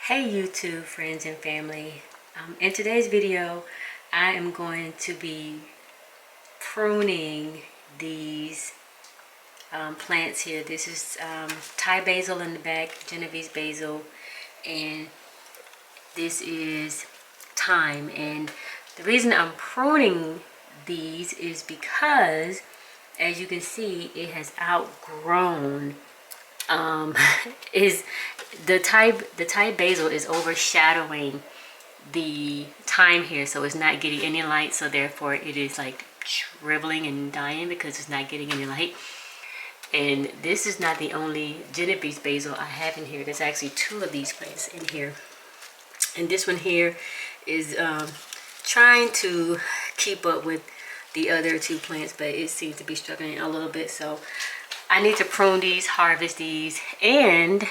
Hey YouTube friends and family. In today's video I am going to be pruning these plants here. This is Thai basil in the back, Genovese basil, and this is thyme. And the reason I'm pruning these is because, as you can see, it has outgrown is the Thai basil is overshadowing the thyme here, so it's not getting any light, so therefore it is like shriveling and dying because it's not getting any light. And this is not the only Genovese basil I have in here. There's actually two of these plants in here, and this one here is trying to keep up with the other two plants, but it seems to be struggling a little bit. So I need to prune these, harvest these, and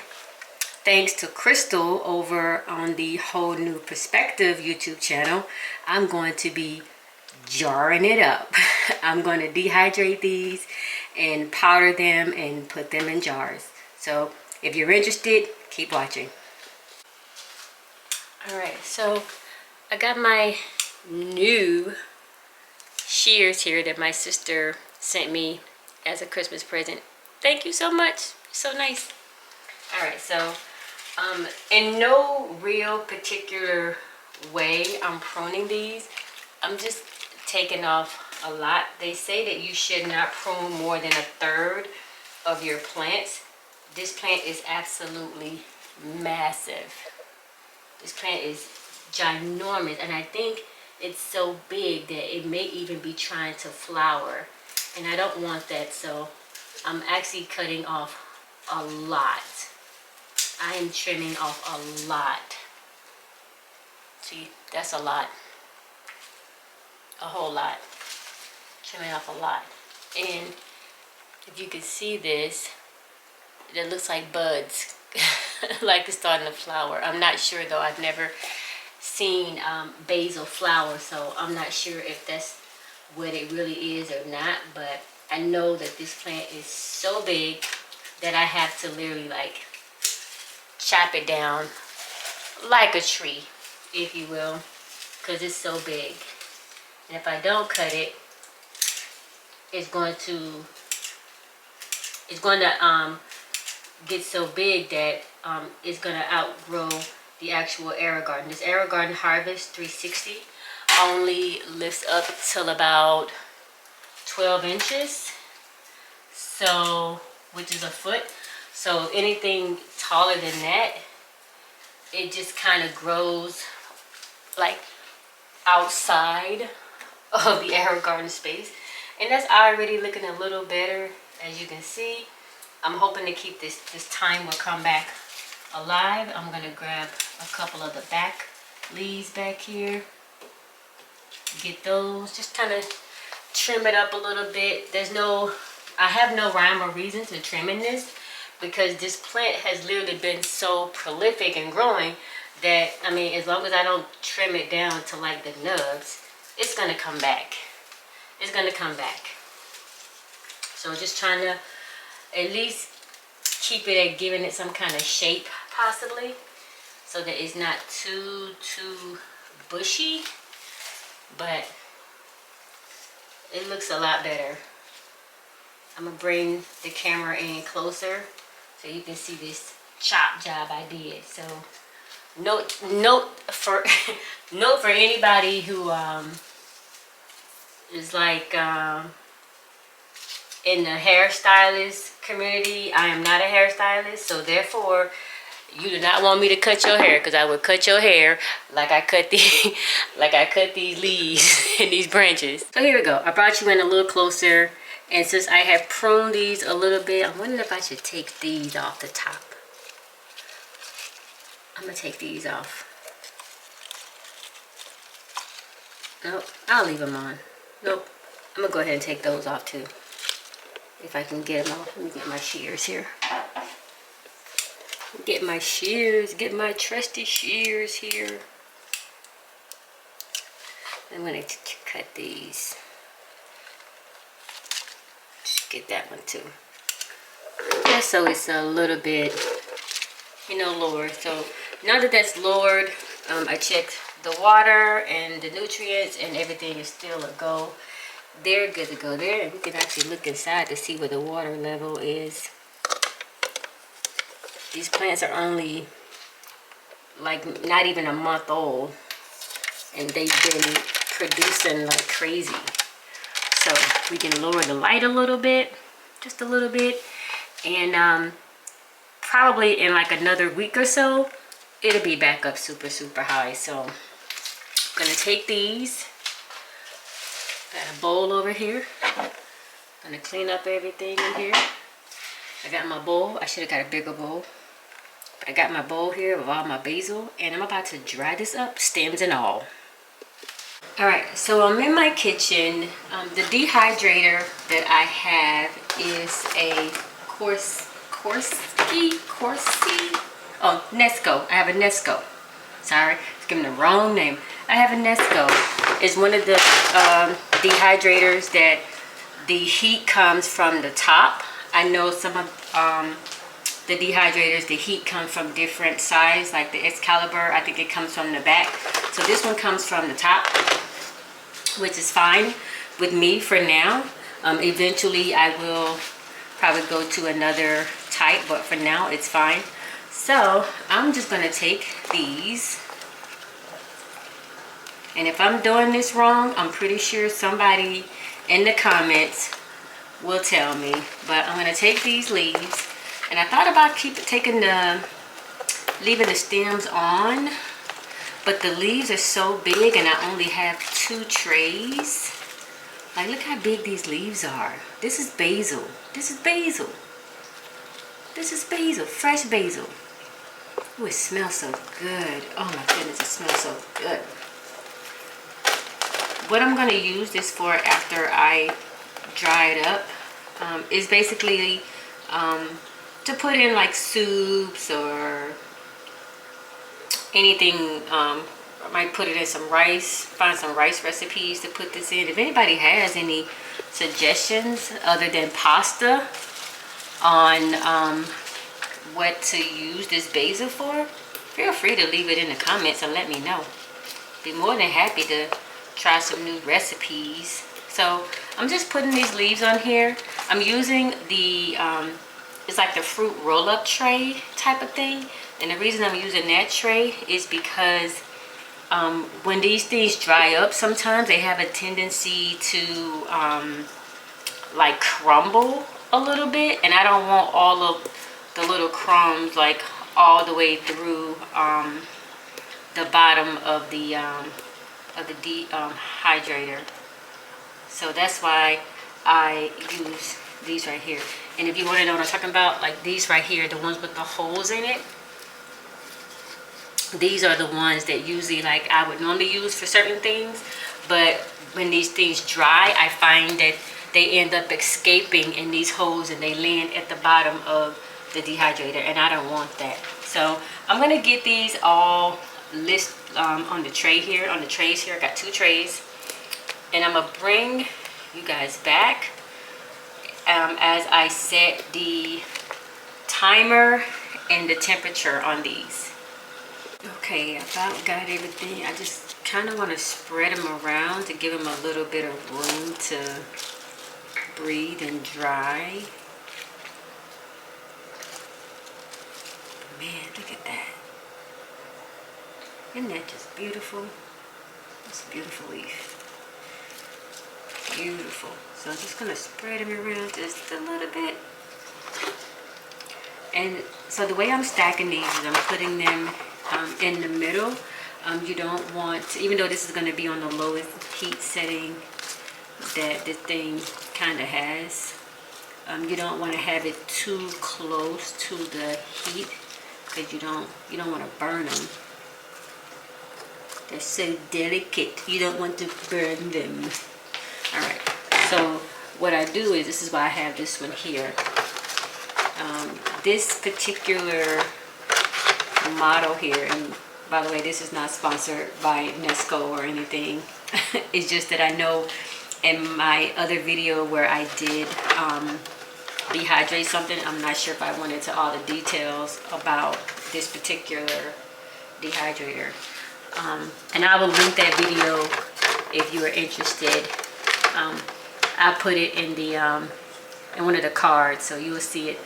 thanks to Crystal over on the Whole New Perspective YouTube channel, I'm going to be jarring it up. I'm going to dehydrate these and powder them and put them in jars. So if you're interested, keep watching. Alright, so I got my new shears here that my sister sent me as a Christmas present. Thank you so much. So nice. Alright, so in no real particular way I'm pruning these. I'm just taking off a lot. They say that you should not prune more than 1/3 of your plants. This plant is absolutely massive. This plant is ginormous, and I think it's so big that it may even be trying to flower, and I don't want that, so I'm actually cutting off a lot. I am trimming off a lot. See, that's a lot. A whole lot. Trimming off a lot. And if you can see this, it looks like buds. Like it's starting to flower. I'm not sure though. I've never seen basil flower, so I'm not sure if that's what it really is or not. But I know that this plant is so big that I have to literally like chop it down like a tree, if you will, because it's so big. And if I don't cut it, it's going to get so big that it's going to outgrow the actual Air Garden. This Air Garden Harvest 360 only lifts up till about 12 inches, so which is a foot. So anything taller than that, it just kind of grows like outside of the Air Garden space. And that's already looking a little better, as you can see. I'm hoping to keep this thyme will come back alive. I'm going to grab a couple of the back leaves back here. Get those, just kind of trim it up a little bit. I have no rhyme or reason to trimming this, because this plant has literally been so prolific and growing that, I mean, as long as I don't trim it down to like the nubs, it's going to come back. It's going to come back. So just trying to at least keep it at giving it some kind of shape, possibly, so that it's not too bushy, but it looks a lot better. I'm going to bring the camera in closer so you can see this chop job I did. So note for note for anybody who is like in the hairstylist community. I am not a hairstylist, so therefore you do not want me to cut your hair, because I would cut your hair like I cut these leaves and these branches. So here we go. I brought you in a little closer. And since I have pruned these a little bit, I'm wondering if I should take these off the top. I'm going to take these off. Nope, I'll leave them on. Nope, I'm going to go ahead and take those off too. If I can get them off. Let me get my shears here. Get my shears, get my trusty shears here. I'm going to cut these. Get that one too, just so it's a little bit, lower. So now that that's lowered, I checked the water and the nutrients, and everything is still a go. They're good to go there. We can actually look inside to see where the water level is. These plants are only like not even a month old, and they've been producing like crazy. So we can lower the light a little bit, just a little bit, and probably in like another week or so, it'll be back up super high. So I'm gonna take these. Got a bowl over here. Gonna clean up everything in here. I got my bowl. I should have got a bigger bowl. But I got my bowl here with all my basil, and I'm about to dry this up, stems and all. Alright, so I'm in my kitchen. The dehydrator that I have is a Nesco. I have a Nesco. Sorry, it's giving the wrong name. I have a Nesco. It's one of the dehydrators that the heat comes from the top. I know some of the dehydrators, the heat comes from different size, like the Excalibur, I think it comes from the back. So this one comes from the top, which is fine with me for now. Eventually I will probably go to another type, but for now it's fine. So I'm just gonna take these, and if I'm doing this wrong, I'm pretty sure somebody in the comments will tell me. But I'm gonna take these leaves, and I thought about leaving the stems on, but the leaves are so big and I only have 2 trays. Like, look how big these leaves are. This is basil. This is basil. This is basil, fresh basil. Oh, it smells so good. Oh my goodness, it smells so good. What I'm going to use this for after I dry it up is basically to put in like soups or anything. I might put it in some rice, find some rice recipes to put this in. If anybody has any suggestions other than pasta on what to use this basil for, feel free to leave it in the comments and let me know. Be more than happy to try some new recipes. So I'm just putting these leaves on here. I'm using the it's like the fruit roll-up tray type of thing, and the reason I'm using that tray is because when these things dry up, sometimes they have a tendency to like crumble a little bit, and I don't want all of the little crumbs like all the way through the bottom of the dehydrator. So that's why I use these right here. And if you want to know what I'm talking about, like these right here, the ones with the holes in it, these are the ones that usually like I would normally use for certain things, but when these things dry, I find that they end up escaping in these holes and they land at the bottom of the dehydrator, and I don't want that. So I'm gonna get these all list on the tray here, on the trays here. I got 2 trays, and I'm gonna bring you guys back as I set the timer and the temperature on these. Okay, I about got everything. I just kind of want to spread them around to give them a little bit of room to breathe and dry. Man, look at that. Isn't that just beautiful? It's a beautiful leaf. Beautiful. So I'm just going to spread them around just a little bit. And so the way I'm stacking these is I'm putting them in the middle. You don't want, even though this is going to be on the lowest heat setting that this thing kind of has, you don't want to have it too close to the heat, because you don't want to burn them. They're so delicate. You don't want to burn them. All right. So what I do is, this is why I have this one here. This particular model here, and by the way, this is not sponsored by Nesco or anything. It's just that I know in my other video where I did dehydrate something, I'm not sure if I went into all the details about this particular dehydrator. And I will link that video if you are interested. I put it in the in one of the cards, so you will see it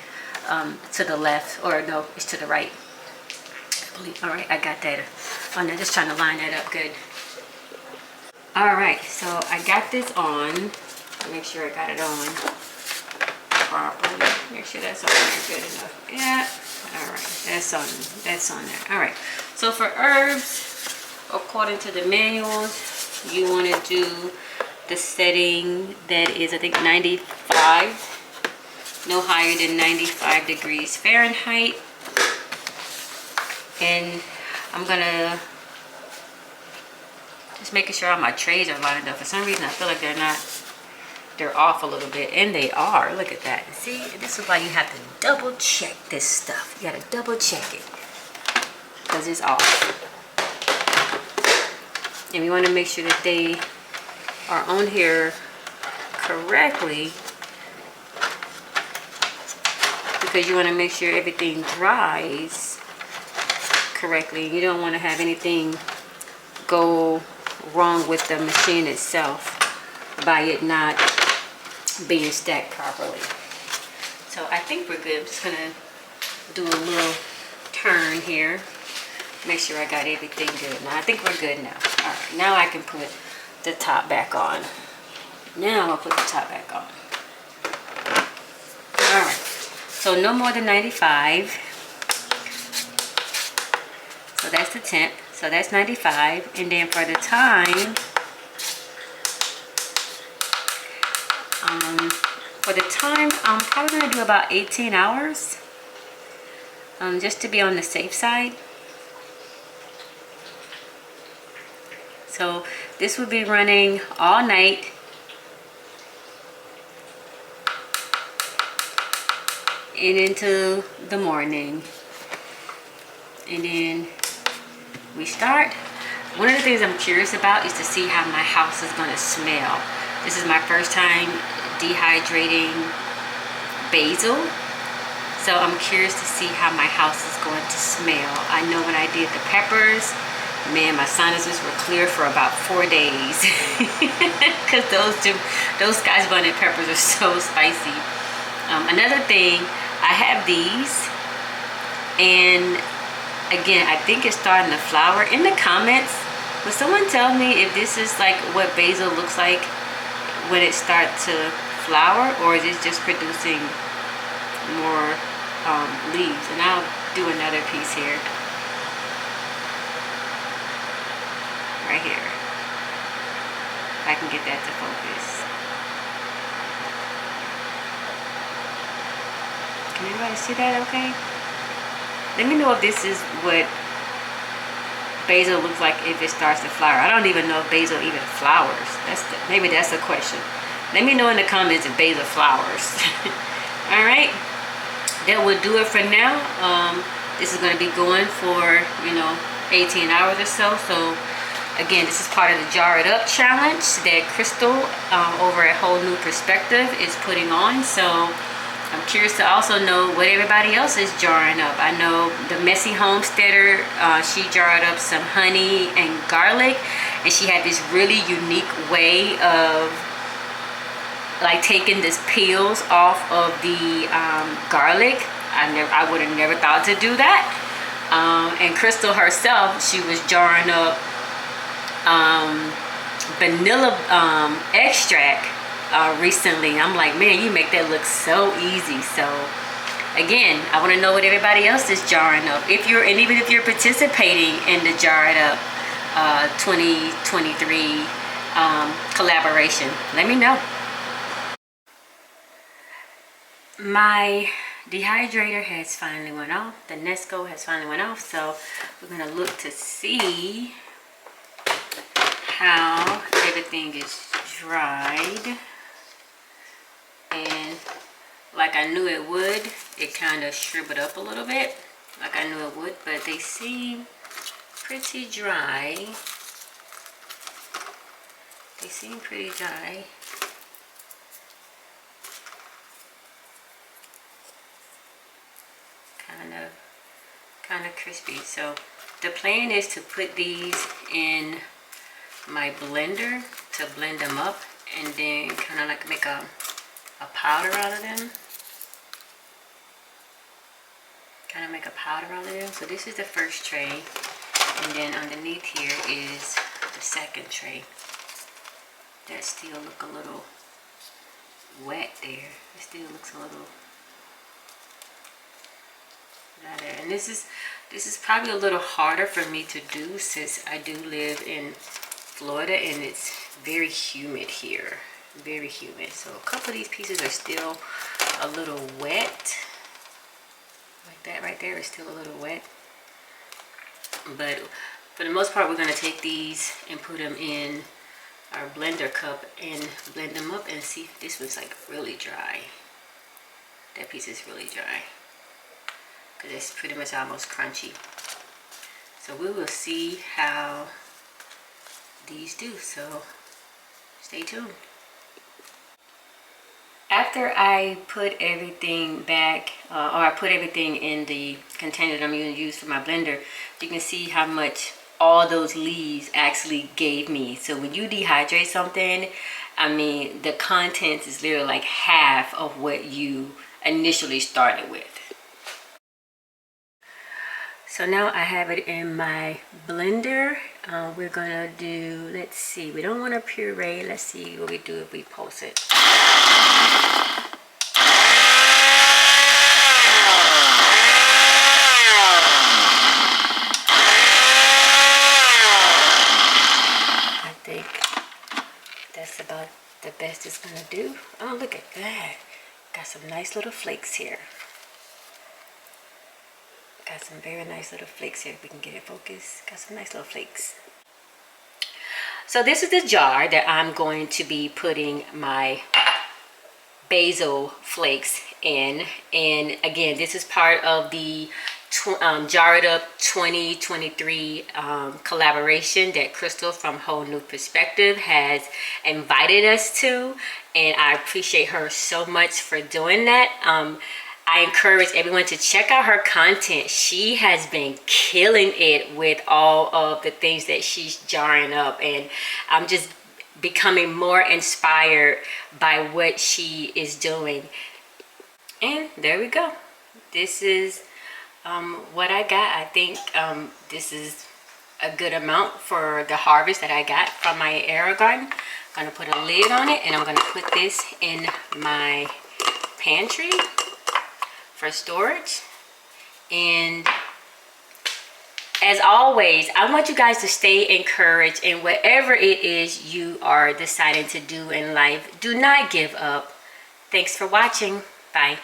to the left, or no, it's to the right. I believe. All right, I got that. Oh no, just trying to line that up good. All right, so I got this on. Make sure I got it on properly. Make sure that's on there good enough. Yeah. All right, that's on there. All right. So for herbs, according to the manuals, you want to do the setting that is, I think, 95, no higher than 95 degrees Fahrenheit. And I'm gonna just making sure all my trays are lined up. For some reason, I feel like they're off a little bit, and they are. Look at that. See, this is why you have to double check this stuff. You gotta double check it because it's off. And we want to make sure that they are on here correctly, because you want to make sure everything dries correctly. You don't want to have anything go wrong with the machine itself by it not being stacked properly. So I think we're good. I'm just gonna do a little turn here, make sure I got everything good. Now I think we're good now. All right, now I can put the top back on. Now I'll put the top back on. All right, so no more than 95. So that's the temp. So that's 95. And then for the time, I'm probably going to do about 18 hours. Just to be on the safe side. So this will be running all night. And into the morning. And then we start. One of the things I'm curious about is to see how my house is going to smell. This is my first time dehydrating basil, so I'm curious to see how my house is going to smell. I know when I did the peppers, man, my sinuses were clear for about 4 days because those guys bunny peppers are so spicy. Another thing, I have these, and again, I think it's starting to flower. In the comments, will someone tell me if this is like what basil looks like when it starts to flower, or is it just producing more leaves? And I'll do another piece here, right here, if I can get that to focus. Can anybody see that okay? Let me know if this is what basil looks like if it starts to flower. I don't even know if basil even flowers. Maybe that's the question. Let me know in the comments if basil flowers. All right, that will do it for now. This is going to be going for 18 hours or so. So again, this is part of the Jar It Up challenge that Crystal over at Whole New Perspective is putting on. So I'm curious to also know what everybody else is jarring up. I know the Messy Homesteader, she jarred up some honey and garlic, and she had this really unique way of like taking this peels off of the garlic. I would have never thought to do that. And Crystal herself, she was jarring up vanilla extract recently. I'm like, man, you make that look so easy. So again, I want to know what everybody else is jarring up. And even if you're participating in the Jar It Up 2023 collaboration, let me know. My dehydrator has finally went off. The Nesco has finally went off. So we're going to look to see how everything is dried. And like I knew it would, it kind of shriveled up a little bit, like I knew it would, but they seem pretty dry. They seem pretty dry. Kind of crispy. So the plan is to put these in my blender to blend them up and then kind of like make a powder out of them. So this is the first tray, and then underneath here is the second tray. That still look a little wet there. It still looks a little better. And this is probably a little harder for me to do since I do live in Florida and it's very humid here. Very humid. So a couple of these pieces are still a little wet. Like that right there is still a little wet. But for the most part, we're going to take these and put them in our blender cup and blend them up and see. This one's like really dry. That piece is really dry because it's pretty much almost crunchy. So we will see how these do. So stay tuned. After I put everything back, or I put everything in the container that I'm going to use for my blender, you can see how much all those leaves actually gave me. So when you dehydrate something, I mean, the contents is literally like half of what you initially started with. So now I have it in my blender. We're gonna do, let's see, we don't want to puree. Let's see what we do if we pulse it. I think that's about the best it's gonna do. Oh, look at that. Got some nice little flakes here. Got some very nice little flakes here. If we can get it focused. Got some nice little flakes. So this is the jar that I'm going to be putting my basil flakes in. And again, this is part of the Jar It Up 2023 collaboration that Crystal from Whole New Perspective has invited us to. And I appreciate her so much for doing that. I encourage everyone to check out her content. She has been killing it with all of the things that she's jarring up, and I'm just becoming more inspired by what she is doing. And there we go. This is what I got. I think this is a good amount for the harvest that I got from my arrow garden. I'm gonna put a lid on it, and I'm gonna put this in my pantry for storage. And as always, I want you guys to stay encouraged in whatever it is you are deciding to do in life. Do not give up. Thanks for watching. Bye.